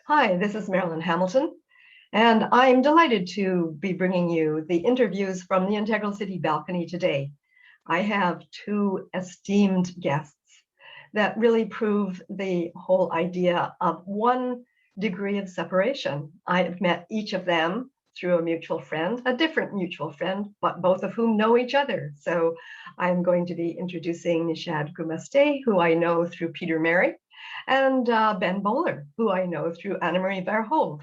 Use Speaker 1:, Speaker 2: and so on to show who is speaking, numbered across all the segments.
Speaker 1: Hi, this is Marilyn Hamilton, and I'm delighted to be bringing you the interviews from the Integral City balcony today. I have two esteemed guests that really prove the whole idea of one degree of separation. I have met each of them through a mutual friend, a different mutual friend, but both of whom know each other. So I'm going to be introducing Nish Dubashia, who I know through Peter Mary, and Ben Bowler, who I know through Annemarie Verhoeven.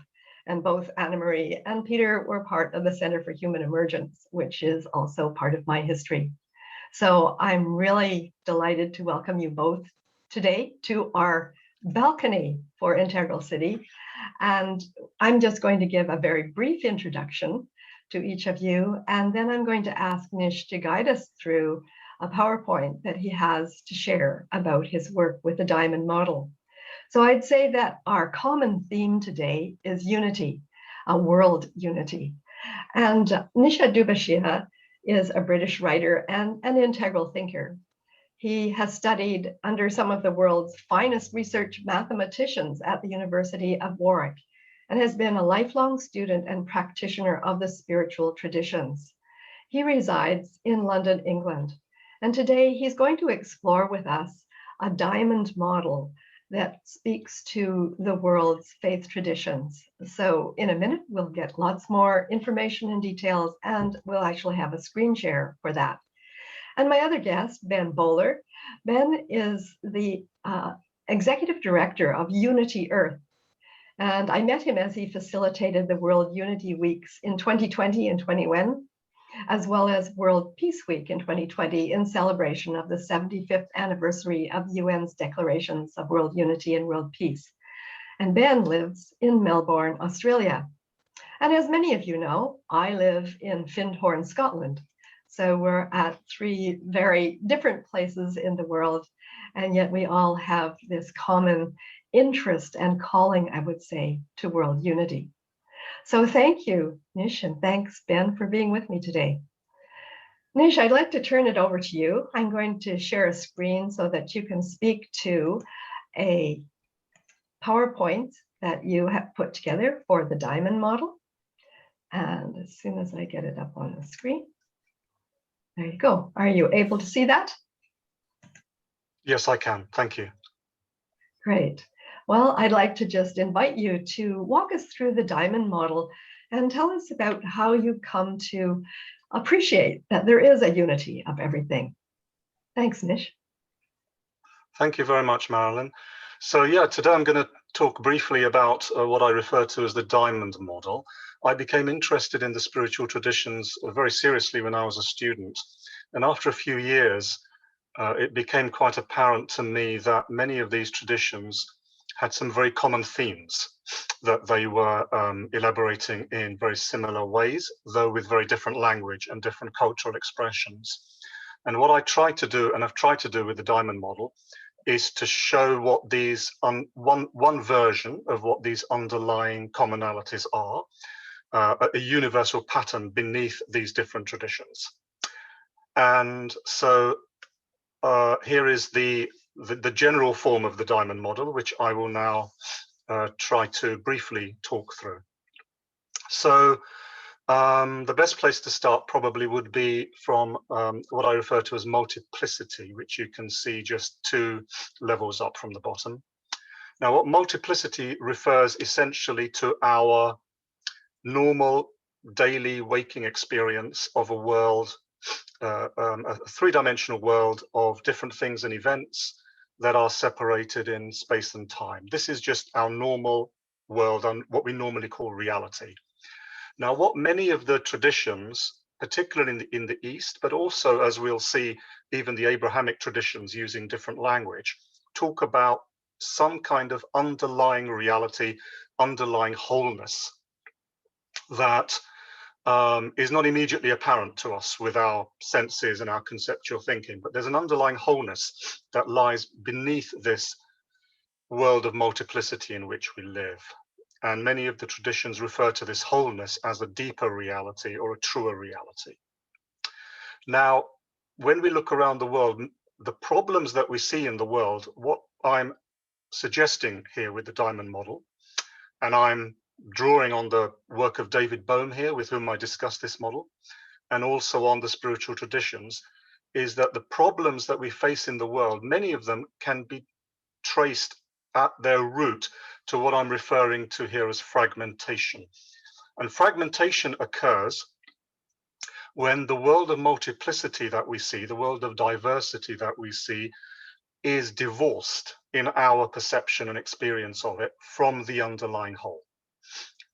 Speaker 1: And both Annemarie and Peter were part of the Center for Human Emergence, which is also part of my history. So I'm really delighted to welcome you both today to our balcony for Integral City. And I'm just going to give a very brief introduction to each of you, and then I'm going to ask Nish to guide us through a PowerPoint that he has to share about his work with the diamond model. So I'd say that our common theme today is unity, a world unity. And Nish Dubashia is a British writer and an integral thinker. He has studied under some of the world's finest research mathematicians at the University of Warwick and has been a lifelong student and practitioner of the spiritual traditions. He resides in London, England, and today he's going to explore with us a diamond model that speaks to the world's faith traditions. So in a minute, we'll get lots more information and details, and we'll actually have a screen share for that. And my other guest, Ben Bowler. Ben is the executive director of Unity Earth. And I met him as he facilitated the World Unity Weeks in 2020 and 21, as well as World Peace Week in 2020 in celebration of the 75th anniversary of UN's declarations of world unity and world peace. And Ben lives in Melbourne, Australia. And as many of you know, I live in Findhorn, Scotland. So we're at three very different places in the world, and yet we all have this common interest and calling, I would say, to world unity. So thank you, Nish, and thanks, Ben, for being with me today. Nish, I'd like to turn it over to you. I'm going to share a screen so that you can speak to a PowerPoint that you have put together for the diamond model. And as soon as I get it up on the screen, there you go. Are you able to see that?
Speaker 2: Yes, I can. Thank you.
Speaker 1: Great. Well, I'd like to just invite you to walk us through the diamond model and tell us about how you come to appreciate that there is a unity of everything. Thanks, Nish.
Speaker 2: Thank you very much, Marilyn. So yeah, today I'm going to talk briefly about what I refer to as the diamond model. I became interested in the spiritual traditions very seriously when I was a student. And after a few years, it became quite apparent to me that many of these traditions had some very common themes that they were elaborating in very similar ways, though with very different language and different cultural expressions. And what I try to do, and I've tried to do with the diamond model, is to show what these, one version of what these underlying commonalities are, a universal pattern beneath these different traditions. And so here is the general form of the diamond model, which I will now try to briefly talk through. So the best place to start probably would be from what I refer to as multiplicity, which you can see just 2 levels up from the bottom. Now, what multiplicity refers essentially to our normal daily waking experience of a world, a 3-dimensional world of different things and events that are separated in space and time. This is just our normal world and what we normally call reality. Now, what many of the traditions, particularly in the East, but also, as we'll see, even the Abrahamic traditions using different language, talk about some kind of underlying reality, underlying wholeness that is not immediately apparent to us with our senses and our conceptual thinking, but there's an underlying wholeness that lies beneath this world of multiplicity in which we live. And many of the traditions refer to this wholeness as a deeper reality or a truer reality. Now, when we look around the world, the problems that we see in the world, what I'm suggesting here with the diamond model and I'm drawing on the work of David Bohm here, with whom I discussed this model, and also on the spiritual traditions, is that the problems that we face in the world, many of them can be traced at their root to what I'm referring to here as fragmentation. And fragmentation occurs when the world of multiplicity that we see, the world of diversity that we see, is divorced in our perception and experience of it from the underlying whole.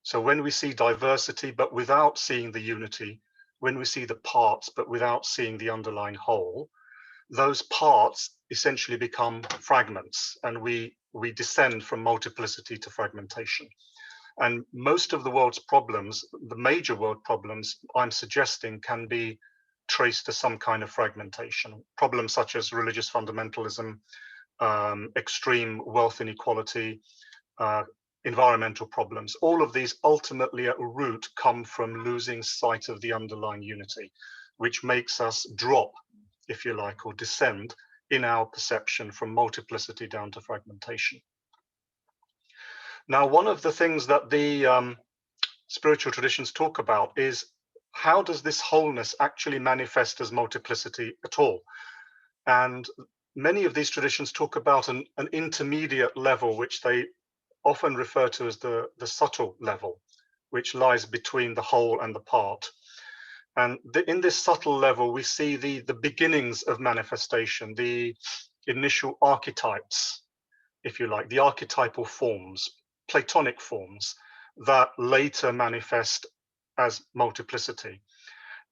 Speaker 2: So when we see diversity but without seeing the unity, when we see the parts but without seeing the underlying whole, those parts essentially become fragments, and we descend from multiplicity to fragmentation. And most of the world's problems, the major world problems, I'm suggesting can be traced to some kind of fragmentation. Problems such as religious fundamentalism, extreme wealth inequality, environmental problems, all of these ultimately at root come from losing sight of the underlying unity, which makes us drop, if you like, or descend in our perception from multiplicity down to fragmentation. Now, one of the things that the spiritual traditions talk about is, how does this wholeness actually manifest as multiplicity at all? And many of these traditions talk about an intermediate level, which they often refer to as the subtle level, which lies between the whole and the part. And in this subtle level, we see the beginnings of manifestation, the initial archetypes, if you like, the archetypal forms, Platonic forms that later manifest as multiplicity.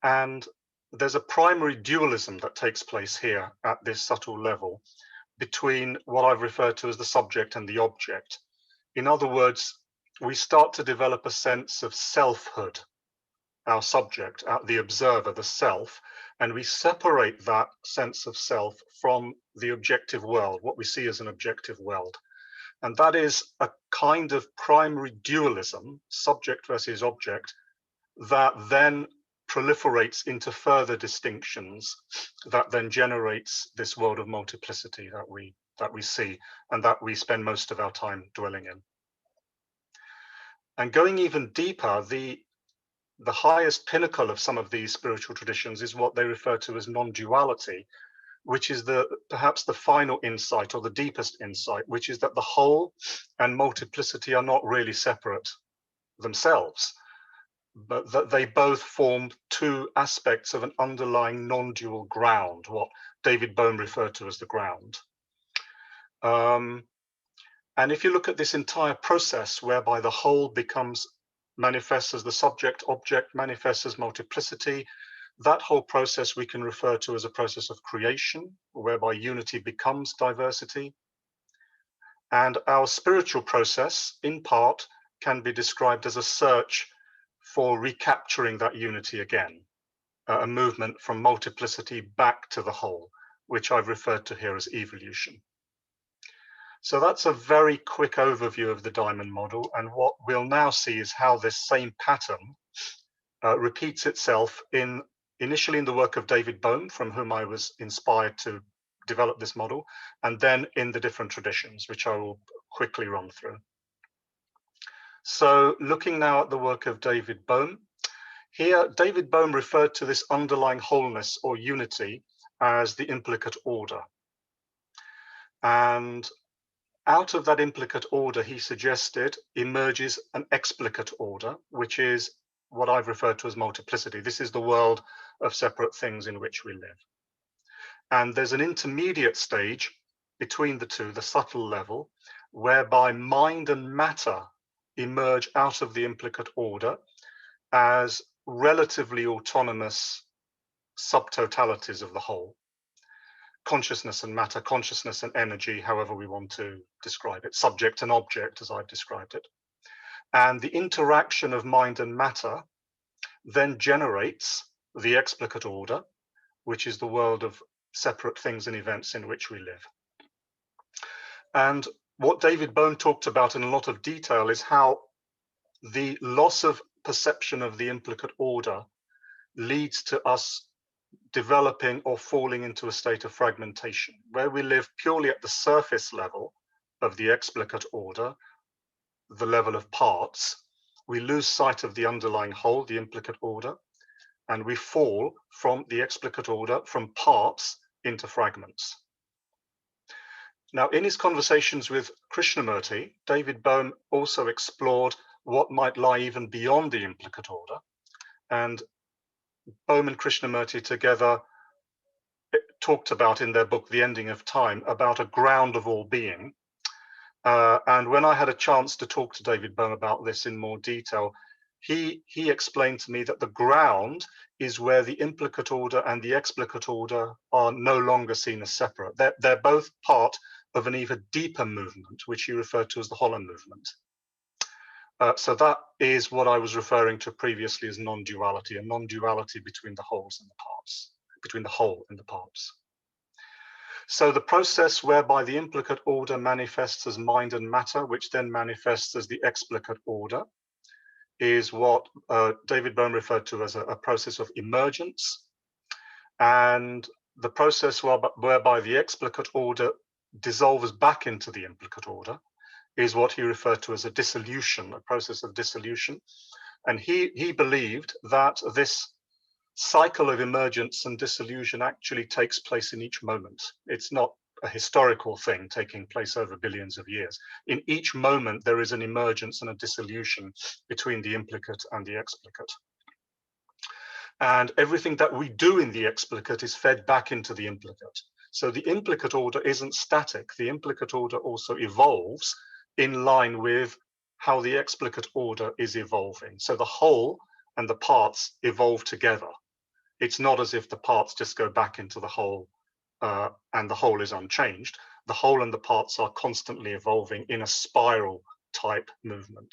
Speaker 2: And there's a primary dualism that takes place here at this subtle level between what I've referred to as the subject and the object. In other words, we start to develop a sense of selfhood, our subject, the observer, the self, and we separate that sense of self from the objective world, what we see as an objective world. And that is a kind of primary dualism, subject versus object, that then proliferates into further distinctions, that then generates this world of multiplicity that we see and that we spend most of our time dwelling in. And going even deeper, the highest pinnacle of some of these spiritual traditions is what they refer to as non-duality, which is perhaps the final insight, or the deepest insight, which is that the whole and multiplicity are not really separate themselves, but that they both form two aspects of an underlying non-dual ground, what David Bohm referred to as the ground. And if you look at this entire process whereby the whole manifests as the subject, object manifests as multiplicity, that whole process we can refer to as a process of creation, whereby unity becomes diversity. And our spiritual process, in part, can be described as a search for recapturing that unity again, a movement from multiplicity back to the whole, which I've referred to here as evolution. So that's a very quick overview of the diamond model, and what we'll now see is how this same pattern repeats itself initially in the work of David Bohm, from whom I was inspired to develop this model, and then in the different traditions, which I will quickly run through. So looking now at the work of David Bohm, here David Bohm referred to this underlying wholeness or unity as the implicate order. And out of that implicate order, he suggested, emerges an explicate order, which is what I've referred to as multiplicity. This is the world of separate things in which we live. And there's an intermediate stage between the two, the subtle level, whereby mind and matter emerge out of the implicate order as relatively autonomous subtotalities of the whole. Consciousness and matter, consciousness and energy, however we want to describe it, subject and object, as I've described it. And the interaction of mind and matter then generates the explicate order, which is the world of separate things and events in which we live. And what David Bohm talked about in a lot of detail is how the loss of perception of the implicate order leads to us developing or falling into a state of fragmentation, where we live purely at the surface level of the explicate order. the level of parts, we lose sight of the underlying whole, the implicate order, and we fall from the explicate order from parts into fragments. Now, in his conversations with Krishnamurti, David Bohm also explored what might lie even beyond the implicate order. And Bohm and Krishnamurti together talked about in their book, The Ending of Time, about a ground of all being. And when I had a chance to talk to David Bohm about this in more detail, he explained to me that the ground is where the implicate order and the explicate order are no longer seen as separate. They're both part of an even deeper movement, which he referred to as the hollow movement. So that is what I was referring to previously as non-duality, a non-duality between the wholes and the parts, between the whole and the parts. So the process whereby the implicate order manifests as mind and matter, which then manifests as the explicate order, is what David Bohm referred to as a process of emergence. And the process whereby the explicate order dissolves back into the implicate order is what he referred to as a dissolution, a process of dissolution. And he believed that this cycle of emergence and dissolution actually takes place in each moment. It's not a historical thing taking place over billions of years. In each moment, there is an emergence and a dissolution between the implicate and the explicate. And everything that we do in the explicate is fed back into the implicate. So the implicate order isn't static. The implicate order also evolves in line with how the explicate order is evolving. So the whole and the parts evolve together. It's not as if the parts just go back into the whole and the whole is unchanged. The whole and the parts are constantly evolving in a spiral type movement.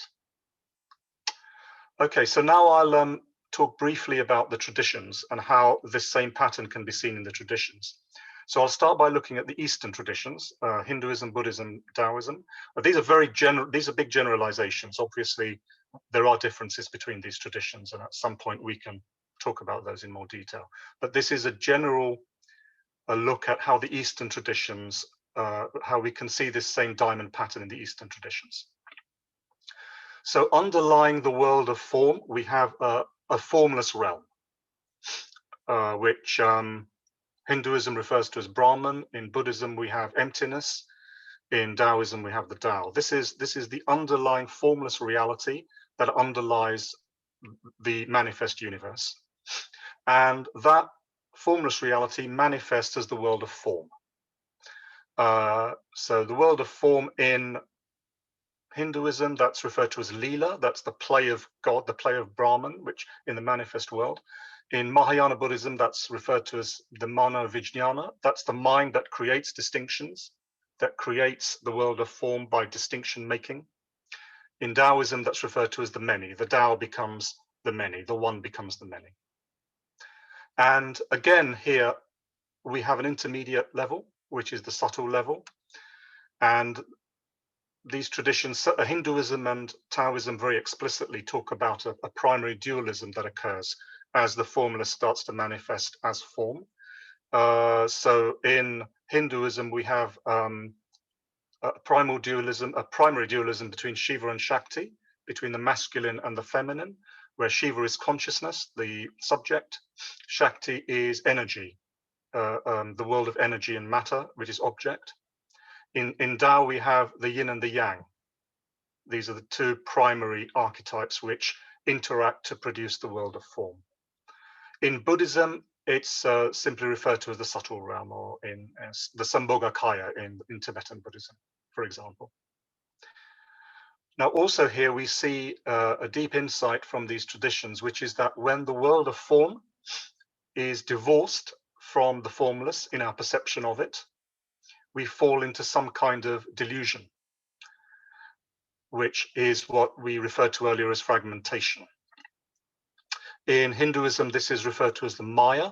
Speaker 2: Okay, so now I'll talk briefly about the traditions and how this same pattern can be seen in the traditions. So I'll start by looking at the Eastern traditions, Hinduism, Buddhism, Taoism. These are big generalizations. Obviously, there are differences between these traditions, and at some point we can talk about those in more detail. But this is a general look at how the Eastern traditions, how we can see this same diamond pattern in the Eastern traditions. So underlying the world of form, we have a formless realm, which Hinduism refers to as Brahman. In Buddhism, we have emptiness. In Taoism, we have the Tao. This is the underlying formless reality that underlies the manifest universe. And that formless reality manifests as the world of form. So the world of form in Hinduism, that's referred to as Leela. That's the play of God, the play of Brahman, which in the manifest world. In Mahayana Buddhism, that's referred to as the Mano Vijnana. That's the mind that creates distinctions, that creates the world of form by distinction making. In Taoism, that's referred to as the many. The Tao becomes the many, the one becomes the many. And again, here we have an intermediate level, which is the subtle level. And these traditions, Hinduism and Taoism, very explicitly talk about a primary dualism that occurs as the formless starts to manifest as form. So in Hinduism, we have a primary dualism between Shiva and Shakti, between the masculine and the feminine, where Shiva is consciousness, the subject. Shakti is energy, the world of energy and matter, which is object. In Tao, we have the yin and the yang. These are the two primary archetypes which interact to produce the world of form. In Buddhism, it's simply referred to as the subtle realm, or in the Sambhogakaya in Tibetan Buddhism, for example. Now, also here we see a deep insight from these traditions, which is that when the world of form is divorced from the formless in our perception of it, we fall into some kind of delusion, which is what we referred to earlier as fragmentation. In Hinduism, this is referred to as the Maya.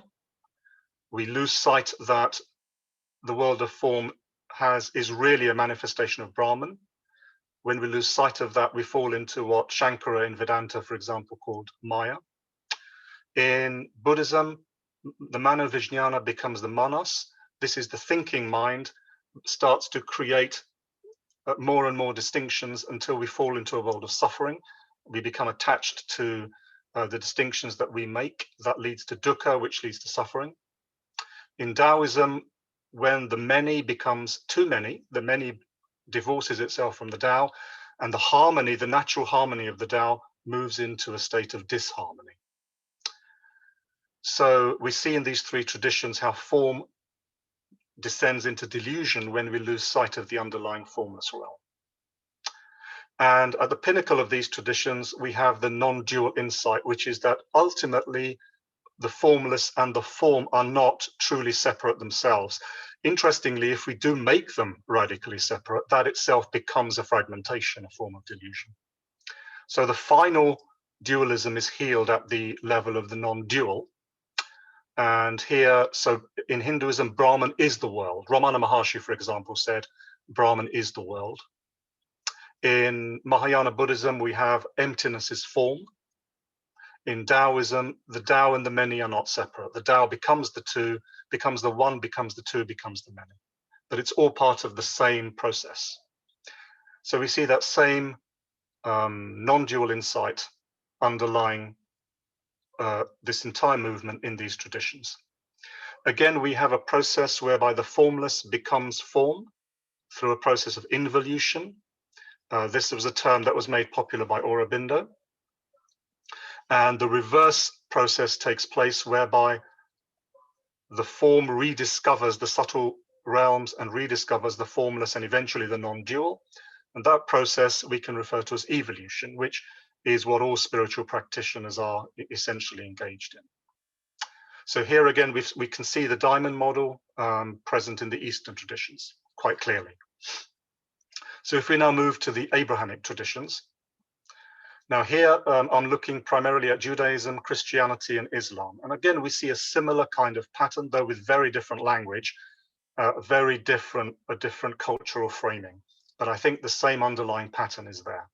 Speaker 2: We lose sight that the world of form is really a manifestation of Brahman. When we lose sight of that, we fall into what Shankara in Vedanta, for example, called Maya. In Buddhism, the Mano Vijnana becomes the Manas. This is the thinking mind, starts to create more and more distinctions until we fall into a world of suffering. We become attached to the distinctions that we make. That leads to dukkha, which leads to suffering. In Taoism, when the many becomes too many, the many divorces itself from the Tao, and the harmony, the natural harmony of the Tao, moves into a state of disharmony. So we see in these three traditions how form descends into delusion when we lose sight of the underlying formless realm. And at the pinnacle of these traditions, we have the non-dual insight, which is that ultimately the formless and the form are not truly separate themselves. Interestingly, if we do make them radically separate, that itself becomes a fragmentation, a form of delusion. So the final dualism is healed at the level of the non-dual. And here, so in Hinduism, Brahman is the world. Ramana Maharshi, for example, said, Brahman is the world. In Mahayana Buddhism, we have emptiness is form. In Taoism, the Tao and the many are not separate. The Tao becomes the two, becomes the one, becomes the two, becomes the many. But it's all part of the same process. So we see that same non-dual insight underlying this entire movement in these traditions. Again, we have a process whereby the formless becomes form through a process of involution. This was a term that was made popular by Aurobindo. And the reverse process takes place whereby the form rediscovers the subtle realms and rediscovers the formless and eventually the non-dual. And that process we can refer to as evolution, which is what all spiritual practitioners are essentially engaged in. So here again, we can see the diamond model present in the Eastern traditions quite clearly. So if we now move to the Abrahamic traditions, now here I'm looking primarily at Judaism, Christianity, and Islam. And again, we see a similar kind of pattern, though with very different language, a different cultural framing. But I think the same underlying pattern is there.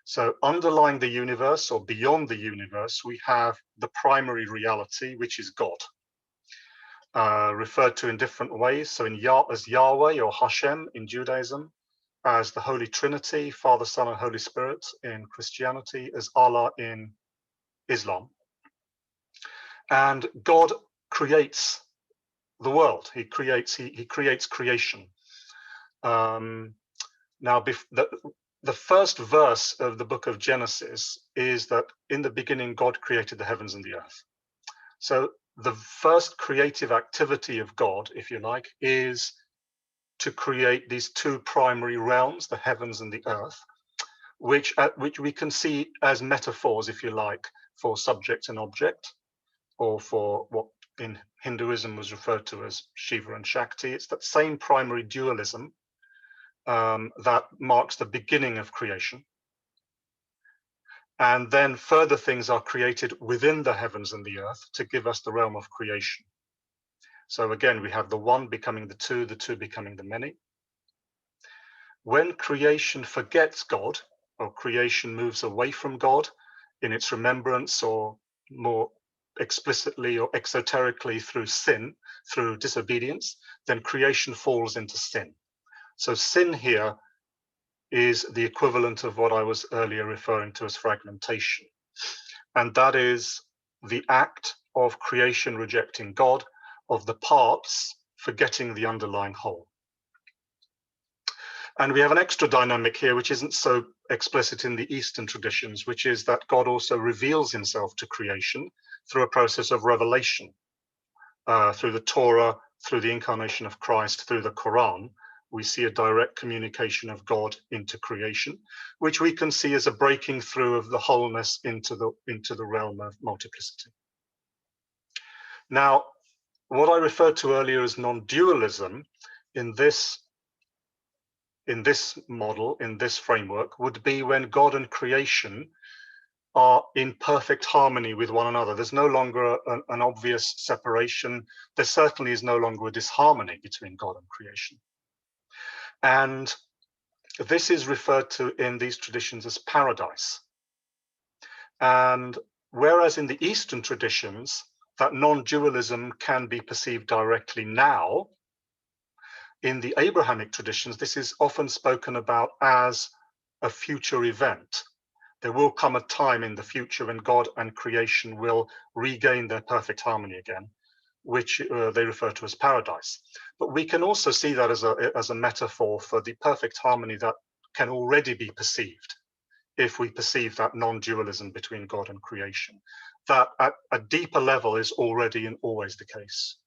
Speaker 2: So underlying the universe or beyond the universe, we have the primary reality, which is God, referred to in different ways. So as Yahweh or Hashem in Judaism, as the Holy Trinity, Father, Son, and Holy Spirit in Christianity, as Allah in Islam. And God creates the world. He creates creation. Now, the first verse of the book of Genesis is that in the beginning, God created the heavens and the earth. So the first creative activity of God, if you like, is to create these two primary realms, the heavens and the earth, which we can see as metaphors, if you like, for subject and object, or for what in Hinduism was referred to as Shiva and Shakti. It's that same primary dualism that marks the beginning of creation. And then further things are created within the heavens and the earth to give us the realm of creation. So again, we have the one becoming the two becoming the many. When creation forgets God, or creation moves away from God in its remembrance, or more explicitly or exoterically through sin, through disobedience, then creation falls into sin. So sin here is the equivalent of what I was earlier referring to as fragmentation. And that is the act of creation rejecting God, of the parts forgetting the underlying whole. And we have an extra dynamic here, which isn't so explicit in the Eastern traditions, which is that God also reveals himself to creation through a process of revelation, through the Torah, through the incarnation of Christ, through the Quran. We see a direct communication of God into creation, which we can see as a breaking through of the wholeness into the realm of multiplicity. Now, what I referred to earlier as non-dualism in this model, in this framework, would be when God and creation are in perfect harmony with one another. There's no longer an obvious separation. There certainly is no longer a disharmony between God and creation. And this is referred to in these traditions as paradise. And whereas in the Eastern traditions, that non-dualism can be perceived directly now, in the Abrahamic traditions, this is often spoken about as a future event. There will come a time in the future when God and creation will regain their perfect harmony again, which they refer to as paradise. But we can also see that as a metaphor for the perfect harmony that can already be perceived if we perceive that non-dualism between God and creation. That at a deeper level is already and always the case.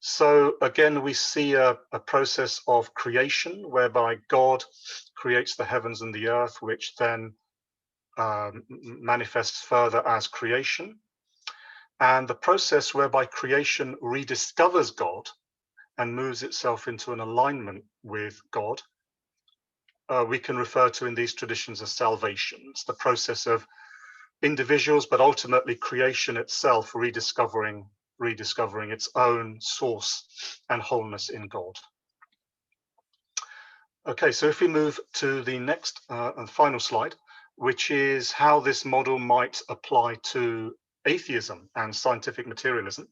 Speaker 2: So again, we see a process of creation whereby God creates the heavens and the earth, which then manifests further as creation. And the process whereby creation rediscovers God and moves itself into an alignment with God, we can refer to in these traditions as salvation. It's the process of individuals, but ultimately creation itself rediscovering its own source and wholeness in God. Okay, so if we move to the next and final slide, which is how this model might apply to atheism and scientific materialism,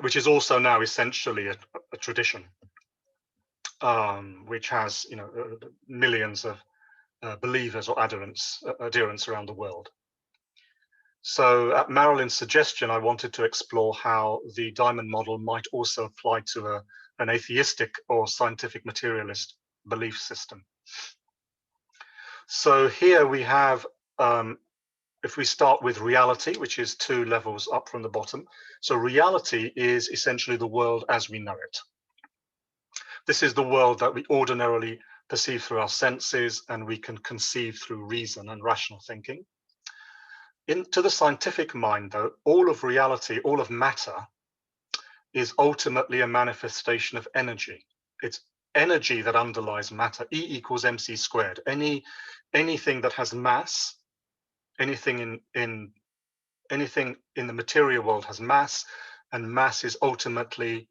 Speaker 2: which is also now essentially a tradition, which has millions of believers or adherents around the world. So at Marilyn's suggestion, I wanted to explore how the diamond model might also apply to an atheistic or scientific materialist belief system. So here we have, if we start with reality, which is 2 levels up from the bottom. So reality is essentially the world as we know it. This is the world that we ordinarily perceive through our senses and we can conceive through reason and rational thinking. To the scientific mind, though, all of reality, all of matter, is ultimately a manifestation of energy. It's energy that underlies matter. E equals mc squared. Anything that has mass, anything in the material world has mass, and mass is ultimately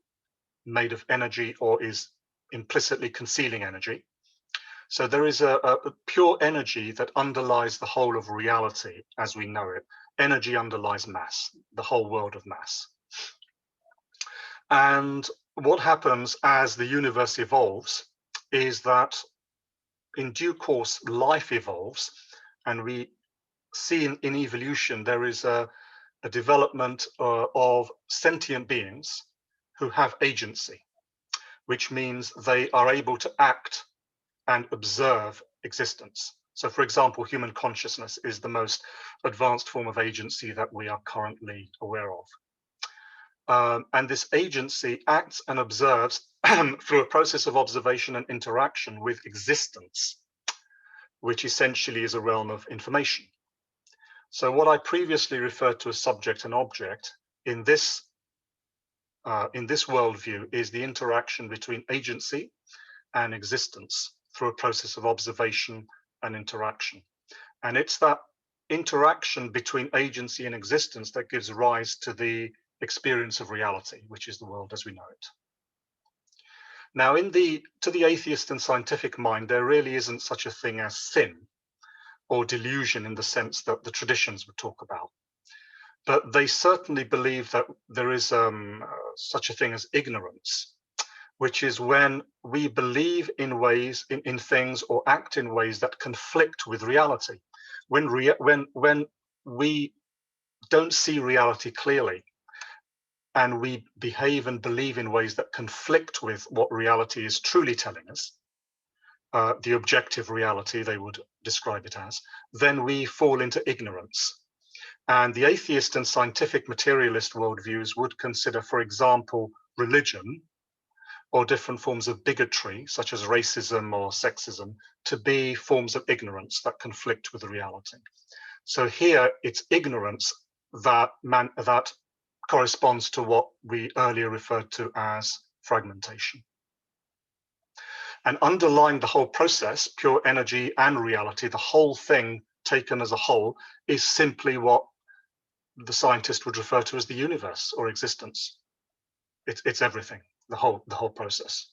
Speaker 2: made of energy or is implicitly concealing energy. So there is a pure energy that underlies the whole of reality as we know it. Energy underlies mass, the whole world of mass. And what happens as the universe evolves is that in due course, life evolves, and we see in evolution, there is a development of sentient beings who have agency, which means they are able to act and observe existence. So for example, human consciousness is the most advanced form of agency that we are currently aware of. And this agency acts and observes through a process of observation and interaction with existence, which essentially is a realm of information. So what I previously referred to as subject and object in this worldview is the interaction between agency and existence through a process of observation and interaction. And it's that interaction between agency and existence that gives rise to the experience of reality, which is the world as we know it. Now, to the atheist and scientific mind, there really isn't such a thing as sin or delusion in the sense that the traditions would talk about. But they certainly believe that there is such a thing as ignorance, which is when we believe in ways, in things, or act in ways that conflict with reality. When we don't see reality clearly, and we behave and believe in ways that conflict with what reality is truly telling us, the objective reality they would describe it as, then we fall into ignorance. And the atheist and scientific materialist worldviews would consider, for example, religion or different forms of bigotry, such as racism or sexism, to be forms of ignorance that conflict with the reality. So here it's ignorance that corresponds to what we earlier referred to as fragmentation. And underlying the whole process, pure energy and reality, the whole thing taken as a whole, is simply what the scientist would refer to as the universe or existence. It's everything, the whole process.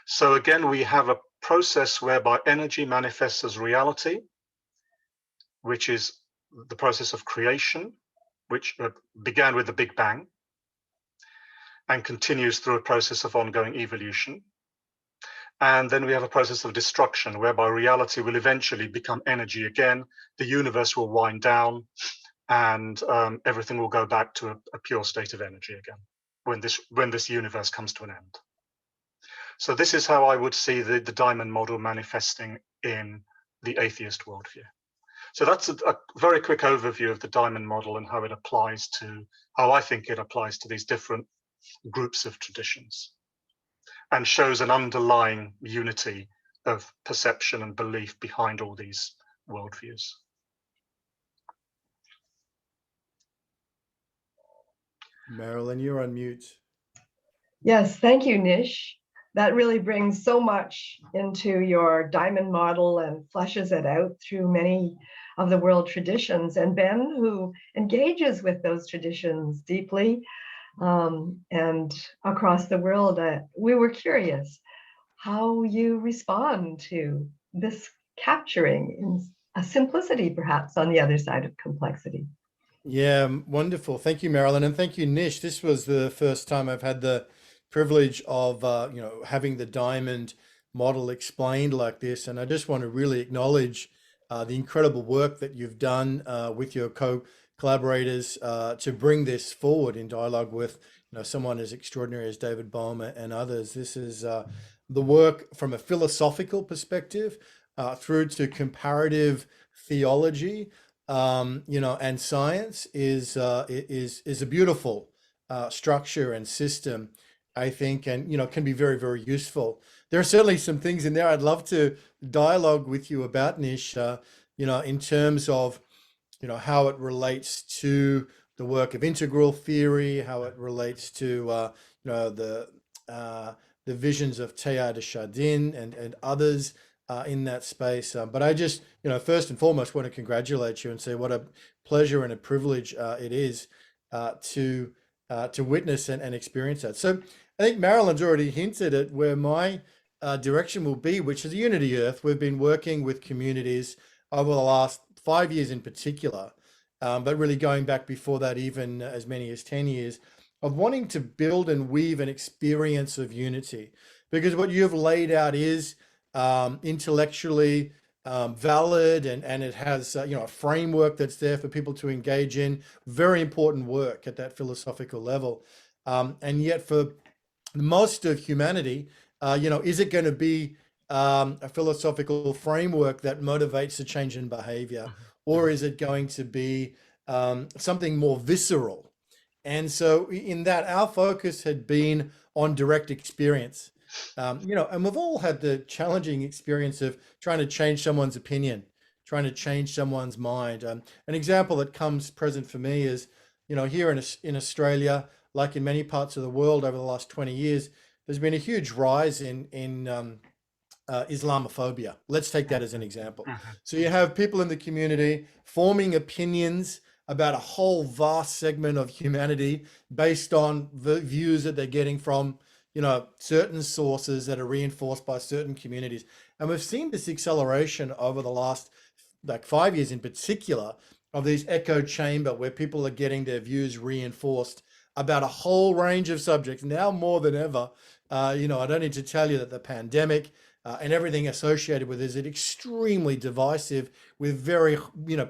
Speaker 2: So again, we have a process whereby energy manifests as reality, which is the process of creation, which began with the Big Bang and continues through a process of ongoing evolution. And then we have a process of destruction, whereby reality will eventually become energy again, the universe will wind down, and everything will go back to a pure state of energy again when this universe comes to an end. So this is how I would see the diamond model manifesting in the atheist worldview. So that's a very quick overview of the diamond model and how it applies to, how I think it applies to these different groups of traditions, and shows an underlying unity of perception and belief behind all these worldviews.
Speaker 3: Marilyn, you're on mute.
Speaker 1: Yes, thank you, Nish. That really brings so much into your diamond model and fleshes it out through many of the world traditions. And Ben, who engages with those traditions deeply and across the world, we were curious how you respond to this capturing in a simplicity, perhaps, on the other side of complexity.
Speaker 3: Yeah, wonderful. Thank you, Marilyn, and thank you, Nish. This was the first time I've had the privilege of having the diamond model explained like this, and I just want to really acknowledge the incredible work that you've done with your collaborators to bring this forward in dialogue with someone as extraordinary as David Bohm and others. This is the work from a philosophical perspective through to comparative theology, and science is a beautiful structure and system, I think, and can be very, very useful. There are certainly some things in there I'd love to dialogue with you about, Nish, in terms of how it relates to the work of integral theory, how it relates to the visions of Teilhard de Chardin and others in that space. But I just, first and foremost, want to congratulate you and say what a pleasure and a privilege it is to witness and experience that. So I think Marilyn's already hinted at where my direction will be, which is Unity Earth. We've been working with communities over the last 5 years in particular, but really going back before that, even as many as 10 years, of wanting to build and weave an experience of unity. Because what you've laid out is intellectually valid, and it has a framework that's there for people to engage in. Very important work at that philosophical level, and yet for most of humanity, is it going to be a philosophical framework that motivates a change in behavior, or is it going to be something more visceral? And so in that, our focus had been on direct experience. And we've all had the challenging experience of trying to change someone's opinion, trying to change someone's mind. An example that comes present for me is, here in Australia, like in many parts of the world over the last 20 years, there's been a huge rise in Islamophobia. Let's take that as an example. So you have people in the community forming opinions about a whole vast segment of humanity based on the views that they're getting from certain sources that are reinforced by certain communities. And we've seen this acceleration over the last 5 years in particular of these echo chamber where people are getting their views reinforced about a whole range of subjects now more than ever. I don't need to tell you that the pandemic and everything associated with it is extremely divisive, with very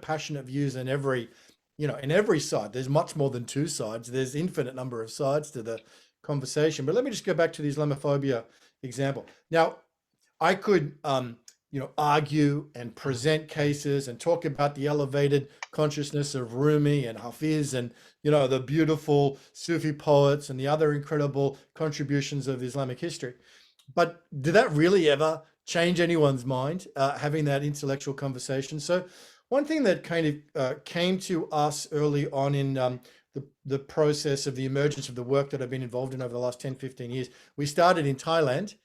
Speaker 3: passionate views in every side. There's much more than two sides. There's infinite number of sides to the conversation. But let me just go back to the Islamophobia example. Now, I could argue and present cases and talk about the elevated consciousness of Rumi and Hafiz and the beautiful Sufi poets and the other incredible contributions of Islamic history. But did that really ever change anyone's mind, having that intellectual conversation? So one thing that kind of came to us early on in the process of the emergence of the work that I've been involved in over the last 10, 15 years, we started in Thailand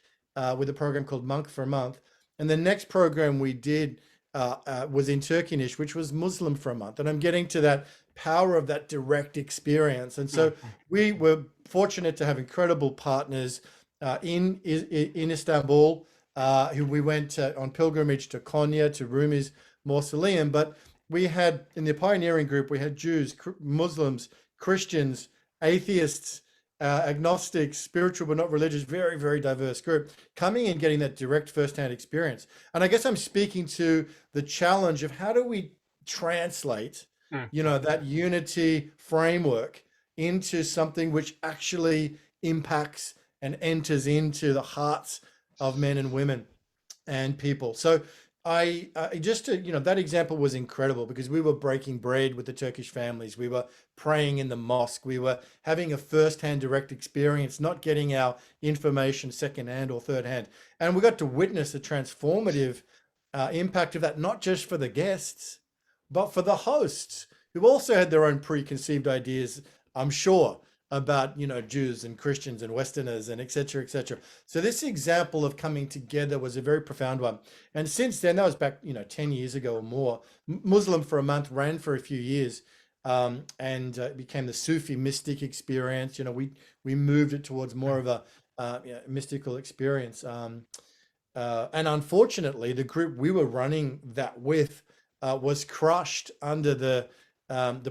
Speaker 3: with a program called Monk for a Month. And the next program we did was in Turkey, which was Muslim for a Month. And I'm getting to that power of that direct experience. And so we were fortunate to have incredible partners in Istanbul, who we went on pilgrimage to Konya, to Rumi's mausoleum. But we had in the pioneering group, we had Jews, Muslims, Christians, atheists, agnostics, spiritual but not religious, very, very diverse group, coming and getting that direct firsthand experience. And I guess I'm speaking to the challenge of how do we translate, you know, that unity framework into something which actually impacts and enters into the hearts of men and women and people. So I just to, you know, that example was incredible because we were breaking bread with the Turkish families. We were praying in the mosque. We were having a first-hand direct experience, not getting our information second-hand or third-hand. And we got to witness the transformative impact of that, not just for the guests, but for the hosts who also had their own preconceived ideas, I'm sure, about, you know, Jews and Christians and Westerners and et cetera, et cetera. So this example of coming together was a very profound one. And since then, that was back, you know, 10 years ago or more, Muslim for a month ran for a few years, and it became the Sufi mystic experience. You know, we moved it towards more of a mystical experience. And unfortunately, the group we were running that with was crushed under the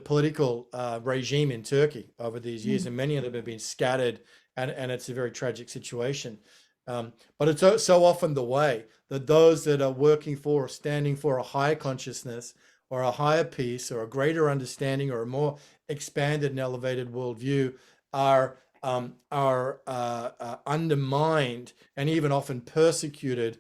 Speaker 3: political regime in Turkey over these years, and many of them have been scattered, and it's a very tragic situation. But it's so often the way that those that are working for or standing for a higher consciousness or a higher peace or a greater understanding or a more expanded and elevated worldview are undermined and even often persecuted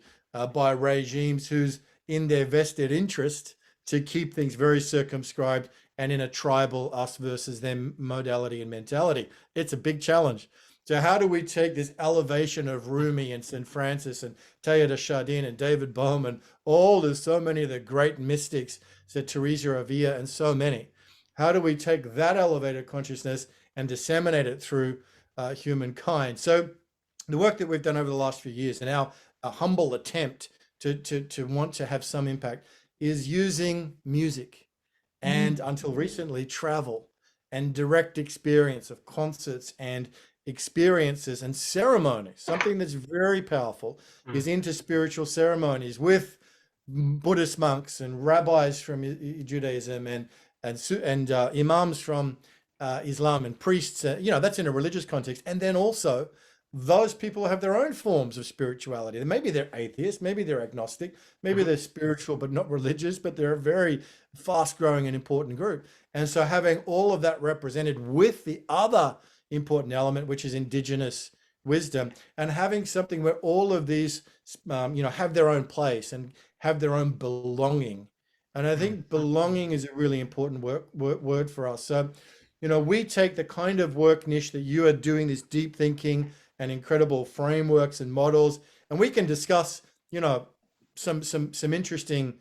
Speaker 3: by regimes who's in their vested interest to keep things very circumscribed and in a tribal us versus them modality and mentality. It's a big challenge. So how do we take this elevation of Rumi and St. Francis and Teilhard de Chardin and David Bohm and there's so many of the great mystics, so Teresa of Avila and so many. How do we take that elevated consciousness and disseminate it through humankind? So the work that we've done over the last few years and our humble attempt to want to have some impact is using music and until recently travel and direct experience of concerts and experiences and ceremonies. Something that's very powerful is interspiritual ceremonies with Buddhist monks and rabbis from Judaism and imams from Islam and priests. You know, that's in a religious context. And then also those people have their own forms of spirituality. Maybe they're atheist, maybe they're agnostic, maybe they're spiritual but not religious, but they're a very fast-growing and important group. And so having all of that represented with the other important element, which is indigenous wisdom, and having something where all of these, you know, have their own place and have their own belonging. And I think belonging is a really important word for us. So, you know, we take the kind of work, Nish, that you are doing, this deep thinking and incredible frameworks and models, and we can discuss, you know, some interesting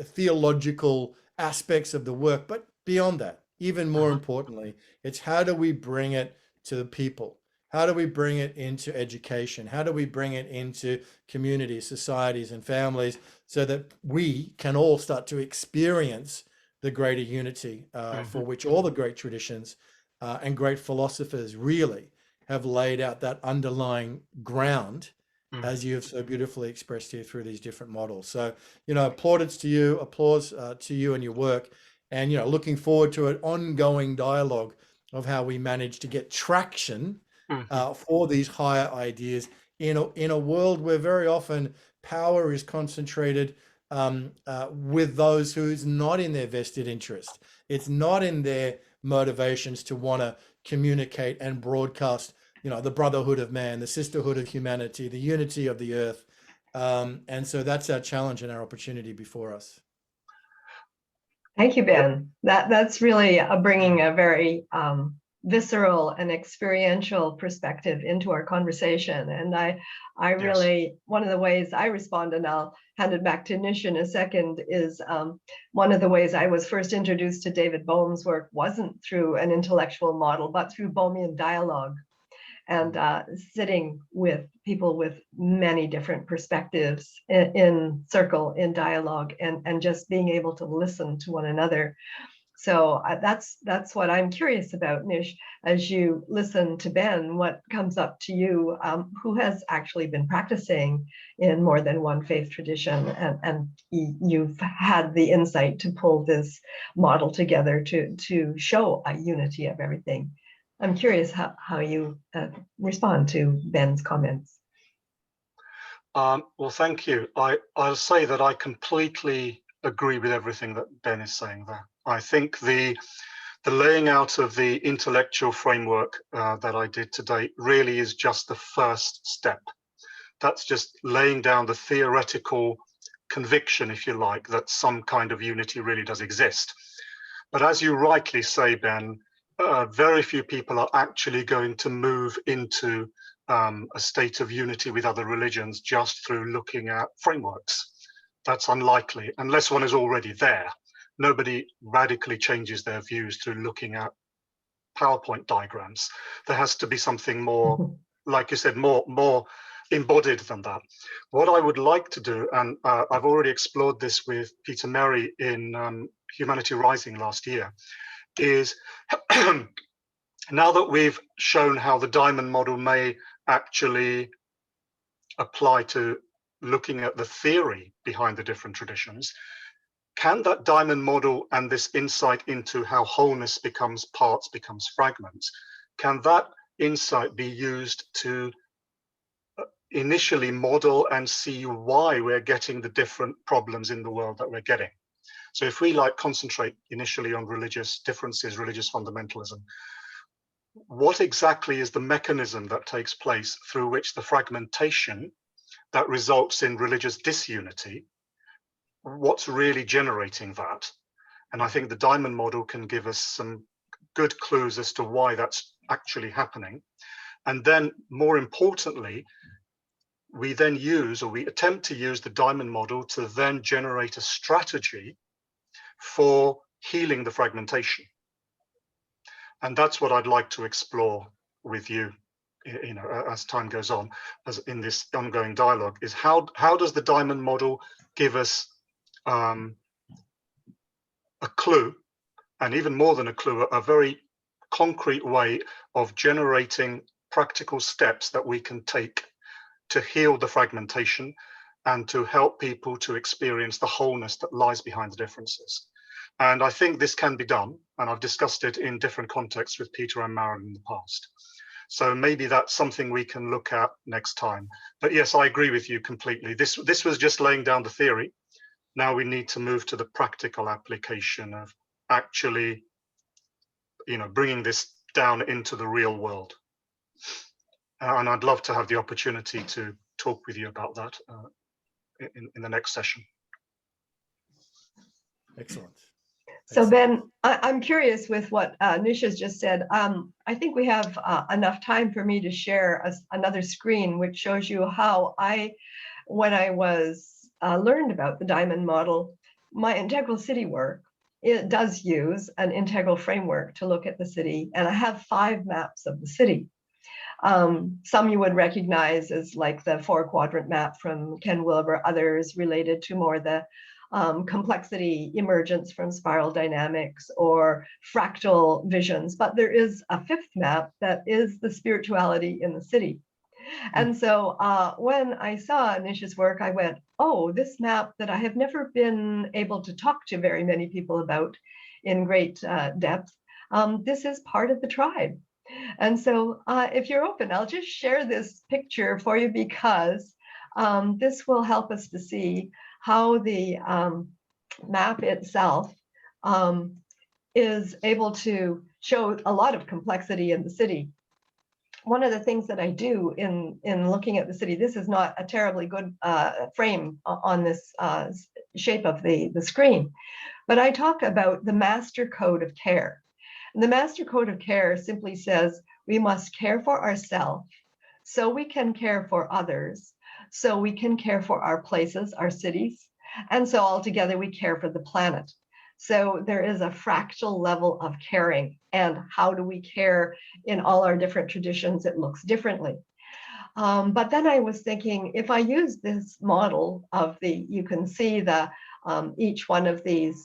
Speaker 3: theological aspects of the work. But beyond that, even more importantly, it's how do we bring it to the people? How do we bring it into education? How do we bring it into communities, societies, and families so that we can all start to experience the greater unity for which all the great traditions and great philosophers really have laid out that underlying ground, as you have so beautifully expressed here through these different models. So, you know, plaudits to you, applause to you and your work, and, you know, looking forward to an ongoing dialogue of how we manage to get traction for these higher ideas in a world where very often power is concentrated with those who's not in their vested interest. It's not in their motivations to want to communicate and broadcast, you know, the brotherhood of man, the sisterhood of humanity, the unity of the earth. And so that's our challenge and our opportunity before us.
Speaker 1: Thank you, Ben. That's really bringing a very visceral and experiential perspective into our conversation. And I really, one of the ways I respond, and I'll hand it back to Nish in a second, is one of the ways I was first introduced to David Bohm's work wasn't through an intellectual model, but through Bohmian dialogue. And sitting with people with many different perspectives in circle, in dialogue, and just being able to listen to one another. So that's what I'm curious about, Nish, as you listen to Ben, what comes up to you, who has actually been practicing in more than one faith tradition, and you've had the insight to pull this model together to show a unity of everything. I'm curious how you respond to Ben's comments.
Speaker 2: Well, thank you. I'll say that I completely agree with everything that Ben is saying there. I think the laying out of the intellectual framework that I did today really is just the first step. That's just laying down the theoretical conviction, if you like, that some kind of unity really does exist. But as you rightly say, Ben, very few people are actually going to move into a state of unity with other religions just through looking at frameworks. That's unlikely, unless one is already there. Nobody radically changes their views through looking at PowerPoint diagrams. There has to be something more, like you said, more embodied than that. What I would like to do, and I've already explored this with Peter Merry in Humanity Rising last year, is now that we've shown how the diamond model may actually apply to looking at the theory behind the different traditions, can that diamond model and this insight into how wholeness becomes parts, becomes fragments, can that insight be used to initially model and see why we're getting the different problems in the world that we're getting? So if we concentrate initially on religious differences, religious fundamentalism, what exactly is the mechanism that takes place through which the fragmentation that results in religious disunity, what's really generating that? And I think the diamond model can give us some good clues as to why that's actually happening. And then more importantly, we then use, or we attempt to use, the diamond model to then generate a strategy for healing the fragmentation. And that's what I'd like to explore with you, as time goes on, as in this ongoing dialogue, is how does the diamond model give us a clue, and even more than a clue, a very concrete way of generating practical steps that we can take to heal the fragmentation and to help people to experience the wholeness that lies behind the differences. And I think this can be done, and I've discussed it in different contexts with Peter and Marilyn in the past. So maybe that's something we can look at next time. But yes, I agree with you completely. This was just laying down the theory. Now we need to move to the practical application of actually, bringing this down into the real world. And I'd love to have the opportunity to talk with you about that in the next session.
Speaker 3: Excellent.
Speaker 1: So Ben, I'm curious with what Nish has just said. I think we have enough time for me to share another screen which shows you how when I was learned about the diamond model, my integral city work, it does use an integral framework to look at the city, and I have 5 maps of the city. Some you would recognize as like the 4-quadrant map from Ken Wilber, others related to more the complexity emergence from spiral dynamics or fractal visions. But there is a 5th map that is the spirituality in the city. And so when I saw Nish's work, I went, oh, this map that I have never been able to talk to very many people about in great depth, this is part of the tribe. And so if you're open, I'll just share this picture for you, because this will help us to see how the map itself is able to show a lot of complexity in the city. One of the things that I do in looking at the city, this is not a terribly good frame on this shape of the screen, but I talk about the master code of care. And the master code of care simply says we must care for ourselves so we can care for others, so we can care for our places, our cities, and so altogether we care for the planet. So there is a fractal level of caring, and how do we care in all our different traditions? It looks differently. But then I was thinking, if I use this model of you can see the each one of these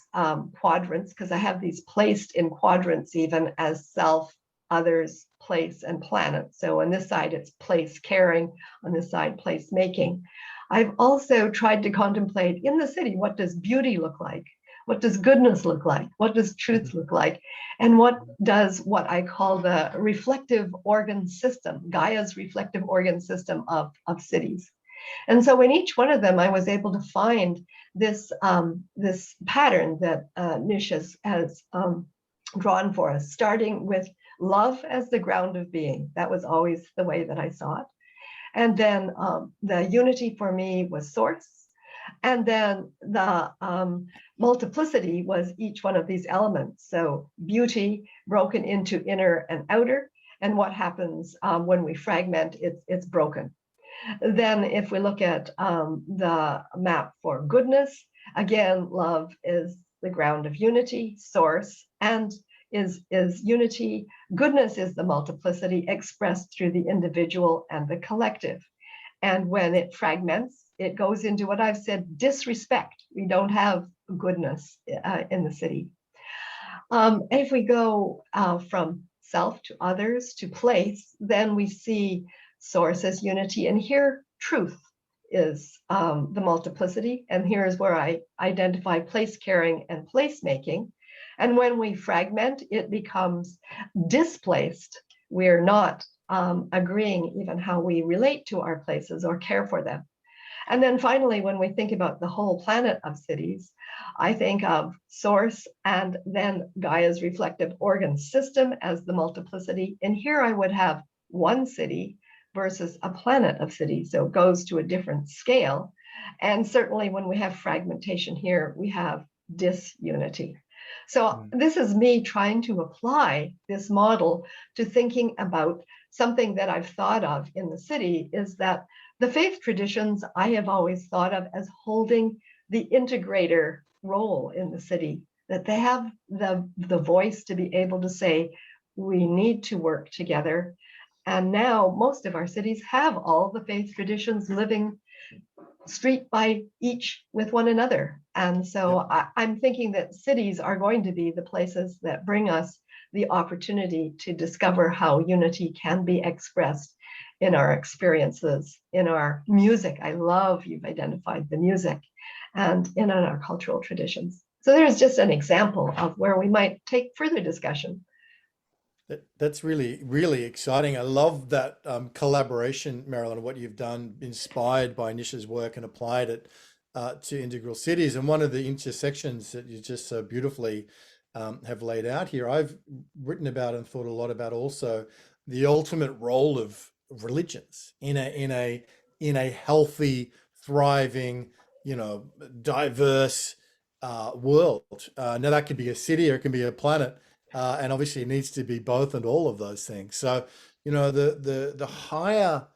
Speaker 1: quadrants, because I have these placed in quadrants even as self, others, place, and planet. So on this side, it's place caring, on this side, place making. I've also tried to contemplate in the city, what does beauty look like? What does goodness look like? What does truth look like? And what does what I call the reflective organ system, Gaia's reflective organ system of cities? And so in each one of them, I was able to find this, this pattern that Nish has drawn for us, starting with love as the ground of being. That was always the way that I saw it. And then the unity for me was source. And then the multiplicity was each one of these elements. So beauty broken into inner and outer. And what happens when we fragment, it's broken. Then if we look at the map for goodness, again, love is the ground of unity, source, and is unity. Goodness is the multiplicity expressed through the individual and the collective. And when it fragments, it goes into what I've said, disrespect. We don't have goodness in the city. If we go from self to others to place, then we see source as unity. And here, truth is the multiplicity. And here is where I identify place caring and place making. And when we fragment, it becomes displaced. We're not agreeing even how we relate to our places or care for them. And then finally, when we think about the whole planet of cities, I think of source and then Gaia's reflective organ system as the multiplicity. And here I would have one city versus a planet of cities. So it goes to a different scale. And certainly when we have fragmentation here, we have disunity. So this is me trying to apply this model to thinking about something that I've thought of in the city, is that the faith traditions I have always thought of as holding the integrator role in the city, that they have the voice to be able to say, we need to work together. And now most of our cities have all the faith traditions living street by each with one another. And so I'm thinking that cities are going to be the places that bring us the opportunity to discover how unity can be expressed in our experiences, in our music. I love you've identified the music, and in our cultural traditions. So there's just an example of where we might take further discussion.
Speaker 3: That's really, really exciting. I love that collaboration, Marilyn, what you've done, inspired by Nish's work and applied it to integral cities. And one of the intersections that you just so beautifully have laid out here, I've written about and thought a lot about also the ultimate role of religions in a healthy, thriving, diverse world. Now that could be a city or it can be a planet. And obviously it needs to be both and all of those things. So, the higher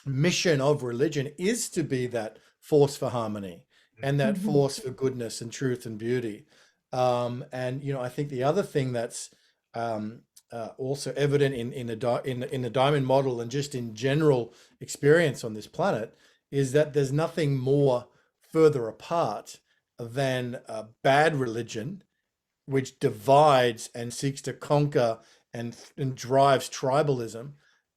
Speaker 3: mission of religion is to be that force for harmony and that force for goodness and truth and beauty. And, I think the other thing that's also evident in the diamond model and just in general experience on this planet is that there's nothing more further apart than bad religion, which divides and seeks to conquer and drives tribalism,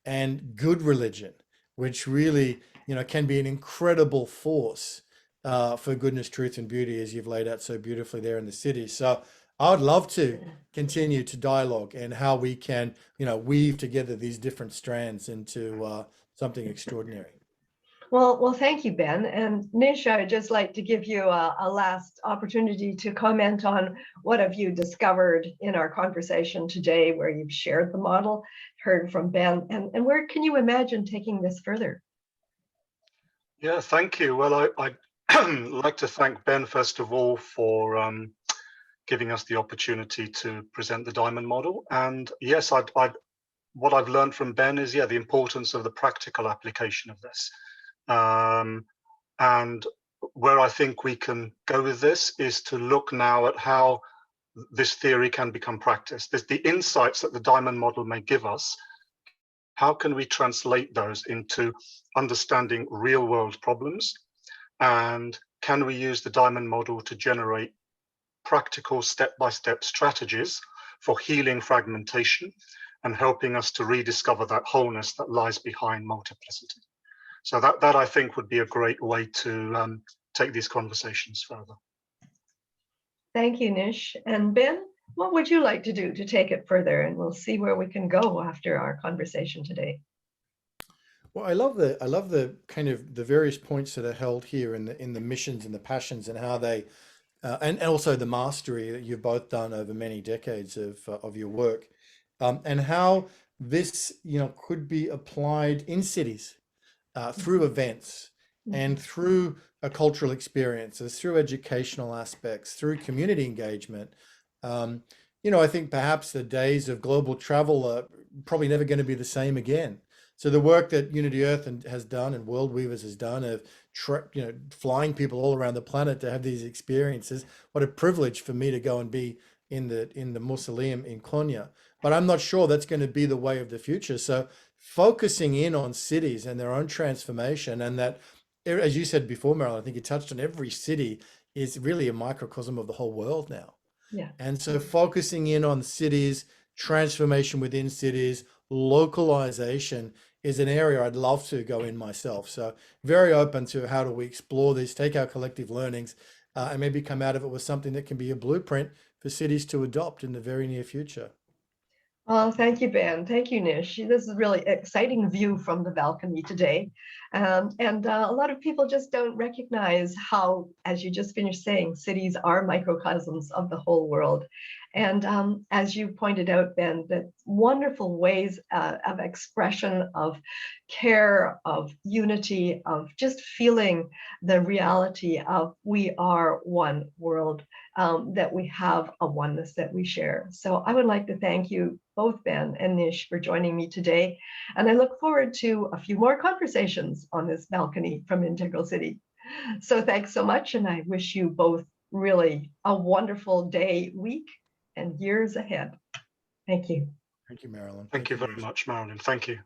Speaker 3: and good religion, which really, can be an incredible force for goodness, truth, and beauty, as you've laid out so beautifully there in the city. So I would love to continue to dialogue and how we can, weave together these different strands into something extraordinary.
Speaker 1: Well, thank you, Ben. And Nish, I'd just like to give you a last opportunity to comment on what have you discovered in our conversation today, where you've shared the model, heard from Ben, and where can you imagine taking this further?
Speaker 2: Yeah, thank you. Well, I'd like to thank Ben, first of all, for giving us the opportunity to present the diamond model. And yes, what I've learned from Ben is, the importance of the practical application of this. And where I think we can go with this is to look now at how this theory can become practice. There's the insights that the diamond model may give us. How can we translate those into understanding real world problems and can we use the diamond model to generate practical step-by-step strategies for healing fragmentation and helping us to rediscover that wholeness that lies behind multiplicity. So that I think would be a great way to take these conversations further.
Speaker 1: Thank you, Nish. And Ben, what would you like to do to take it further? And we'll see where we can go after our conversation today.
Speaker 3: Well, I love the kind of the various points that are held here in the missions and the passions and how they and also the mastery that you've both done over many decades of your work, and how this could be applied in cities through events and through cultural experiences, through educational aspects, through community engagement. I think perhaps the days of global travel are probably never going to be the same again. So the work that Unity Earth has done and World Weavers has done of flying people all around the planet to have these experiences, what a privilege for me to go and be in the mausoleum in Konya. But I'm not sure that's going to be the way of the future. So focusing in on cities and their own transformation, and that, as you said before, Marilyn, I think you touched on, every city is really a microcosm of the whole world now.
Speaker 1: Yeah.
Speaker 3: And so focusing in on cities, transformation within cities, localization is an area I'd love to go in myself. So very open to how do we explore this, take our collective learnings, and maybe come out of it with something that can be a blueprint for cities to adopt in the very near future.
Speaker 1: Oh, thank you, Ben. Thank you, Nish. This is a really exciting view from the balcony today. And a lot of people just don't recognize how, as you just finished saying, cities are microcosms of the whole world. And as you pointed out, Ben, that wonderful ways of expression, of care, of unity, of just feeling the reality of we are one world, that we have a oneness that we share. So I would like to thank you both, Ben and Nish, for joining me today. And I look forward to a few more conversations on this balcony from Integral City. So thanks so much. And I wish you both really a wonderful day, week, and years ahead. Thank you.
Speaker 3: Thank you, Marilyn.
Speaker 2: Thank you very much, Marilyn. Thank you.